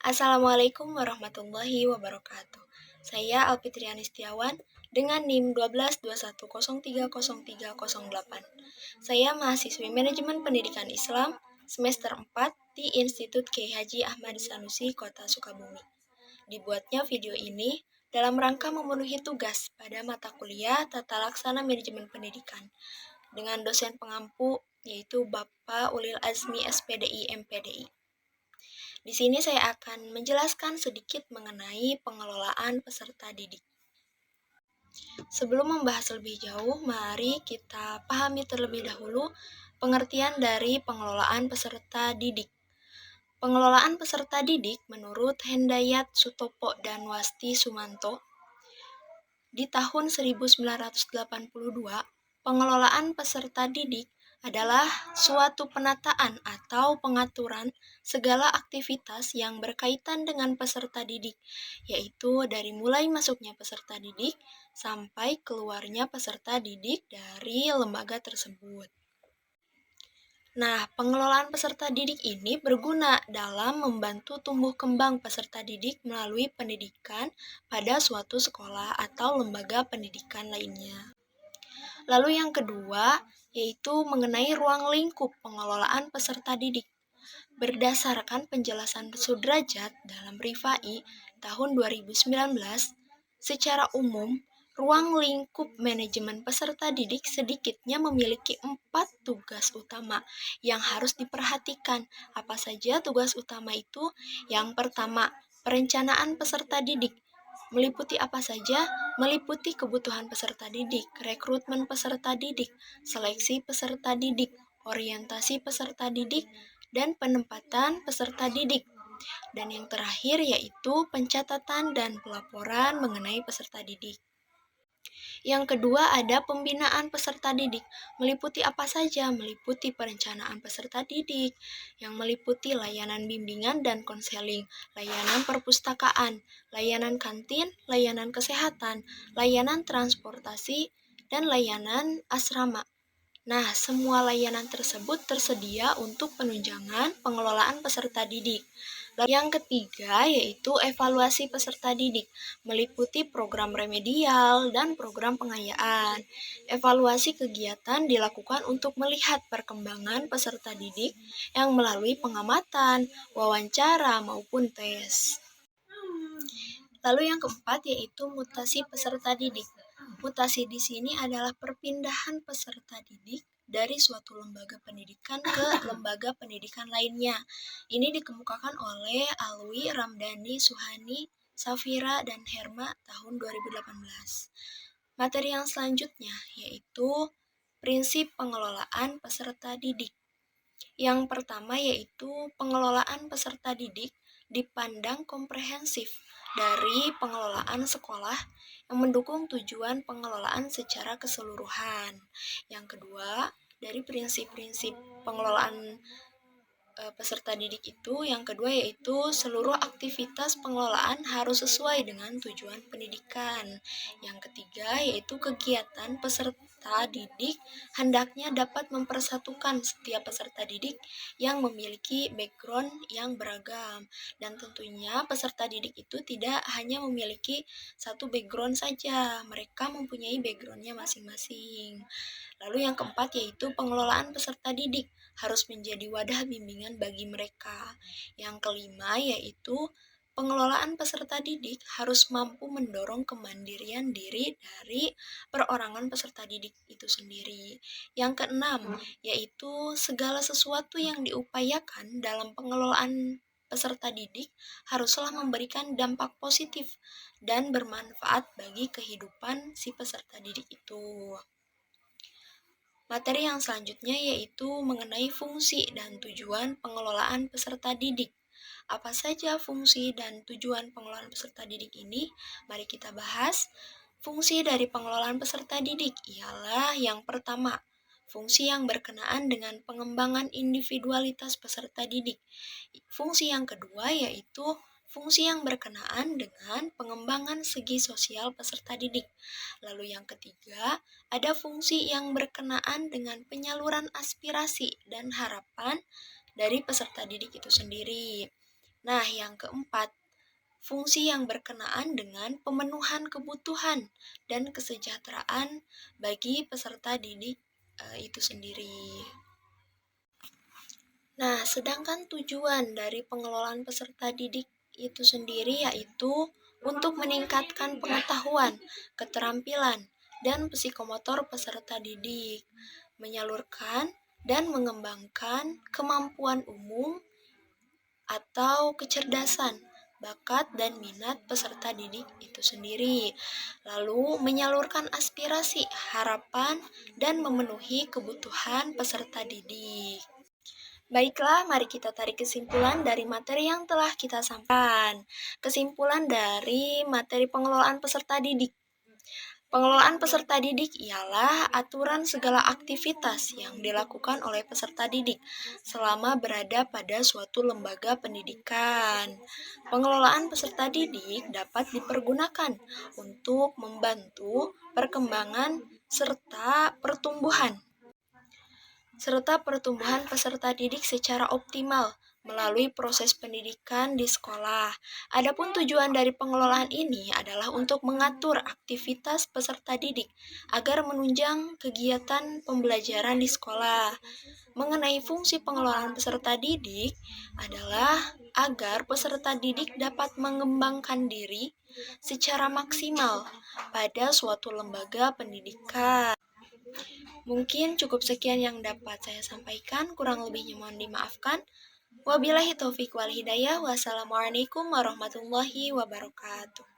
Assalamualaikum warahmatullahi wabarakatuh. Saya Alfitriani Setiawan dengan NIM 1221030308. Saya mahasiswi Manajemen Pendidikan Islam semester 4 di Institut Kiai Haji Ahmad Sanusi, Kota Sukabumi. Dibuatnya video ini dalam rangka memenuhi tugas pada mata kuliah Tata Laksana Manajemen Pendidikan dengan dosen pengampu yaitu Bapak Ulil Azmi SPDI MPDI. Di sini saya akan menjelaskan sedikit mengenai pengelolaan peserta didik. Sebelum membahas lebih jauh, mari kita pahami terlebih dahulu pengertian dari pengelolaan peserta didik. Pengelolaan peserta didik menurut Hendayat Sutopo dan Wasti Sumanto di tahun 1982, pengelolaan peserta didik adalah suatu penataan atau pengaturan segala aktivitas yang berkaitan dengan peserta didik, yaitu dari mulai masuknya peserta didik sampai keluarnya peserta didik dari lembaga tersebut. Nah, pengelolaan peserta didik ini berguna dalam membantu tumbuh kembang peserta didik melalui pendidikan pada suatu sekolah atau lembaga pendidikan lainnya. Lalu yang kedua, yaitu mengenai ruang lingkup pengelolaan peserta didik. Berdasarkan penjelasan Sudrajat dalam Rifai tahun 2019, secara umum, ruang lingkup manajemen peserta didik sedikitnya memiliki 4 tugas utama yang harus diperhatikan. Apa saja tugas utama itu? Yang pertama, perencanaan peserta didik. Meliputi apa saja? Meliputi kebutuhan peserta didik, rekrutmen peserta didik, seleksi peserta didik, orientasi peserta didik, dan penempatan peserta didik. Dan yang terakhir yaitu pencatatan dan pelaporan mengenai peserta didik. Yang kedua ada pembinaan peserta didik. Meliputi apa saja? Meliputi perencanaan peserta didik, yang meliputi layanan bimbingan dan konseling, layanan perpustakaan, layanan kantin, layanan kesehatan, layanan transportasi, dan layanan asrama. Nah, semua layanan tersebut tersedia untuk penunjangan pengelolaan peserta didik. Yang ketiga yaitu evaluasi peserta didik, meliputi program remedial dan program pengayaan. Evaluasi kegiatan dilakukan untuk melihat perkembangan peserta didik yang melalui pengamatan, wawancara, maupun tes. Lalu yang keempat yaitu mutasi peserta didik. Mutasi di sini adalah perpindahan peserta didik dari suatu lembaga pendidikan ke lembaga pendidikan lainnya. Ini dikemukakan oleh Alwi, Ramdhani, Suhani, Safira, dan Herma tahun 2018. Materi yang selanjutnya yaitu prinsip pengelolaan peserta didik. Yang pertama yaitu pengelolaan peserta didik dipandang komprehensif dari pengelolaan sekolah yang mendukung tujuan pengelolaan secara keseluruhan. Yang kedua, dari prinsip-prinsip pengelolaan peserta didik itu, yang kedua yaitu seluruh aktivitas pengelolaan harus sesuai dengan tujuan pendidikan. Yang ketiga yaitu kegiatan peserta didik hendaknya dapat mempersatukan setiap peserta didik yang memiliki background yang beragam. Dan tentunya peserta didik itu tidak hanya memiliki satu background saja, mereka mempunyai backgroundnya masing-masing. Lalu yang keempat yaitu pengelolaan peserta didik harus menjadi wadah bimbingan bagi mereka. Yang kelima yaitu pengelolaan peserta didik harus mampu mendorong kemandirian diri dari perorangan peserta didik itu sendiri. Yang keenam yaitu segala sesuatu yang diupayakan dalam pengelolaan peserta didik haruslah memberikan dampak positif dan bermanfaat bagi kehidupan si peserta didik itu. Materi yang selanjutnya yaitu mengenai fungsi dan tujuan pengelolaan peserta didik. Apa saja fungsi dan tujuan pengelolaan peserta didik ini? Mari kita bahas. Fungsi dari pengelolaan peserta didik ialah yang pertama, fungsi yang berkenaan dengan pengembangan individualitas peserta didik. Fungsi yang kedua yaitu fungsi yang berkenaan dengan pengembangan segi sosial peserta didik. Lalu yang ketiga, ada fungsi yang berkenaan dengan penyaluran aspirasi dan harapan dari peserta didik itu sendiri. Nah, yang keempat, fungsi yang berkenaan dengan pemenuhan kebutuhan dan kesejahteraan bagi peserta didik itu sendiri. Nah, sedangkan tujuan dari pengelolaan peserta didik itu sendiri yaitu untuk meningkatkan pengetahuan, keterampilan, dan psikomotor peserta didik, menyalurkan dan mengembangkan kemampuan umum atau kecerdasan, bakat, dan minat peserta didik itu sendiri, lalu menyalurkan aspirasi, harapan, dan memenuhi kebutuhan peserta didik. Baiklah, mari kita tarik kesimpulan dari materi yang telah kita sampaikan. Kesimpulan dari materi pengelolaan peserta didik. Pengelolaan peserta didik ialah aturan segala aktivitas yang dilakukan oleh peserta didik selama berada pada suatu lembaga pendidikan. Pengelolaan peserta didik dapat dipergunakan untuk membantu perkembangan serta pertumbuhan peserta didik secara optimal melalui proses pendidikan di sekolah. Adapun tujuan dari pengelolaan ini adalah untuk mengatur aktivitas peserta didik agar menunjang kegiatan pembelajaran di sekolah. Mengenai fungsi pengelolaan peserta didik adalah agar peserta didik dapat mengembangkan diri secara maksimal pada suatu lembaga pendidikan. Mungkin cukup sekian yang dapat saya sampaikan, kurang lebihnya mohon dimaafkan. Wabillahi taufiq wal hidayah. Wassalamualaikum warahmatullahi wabarakatuh.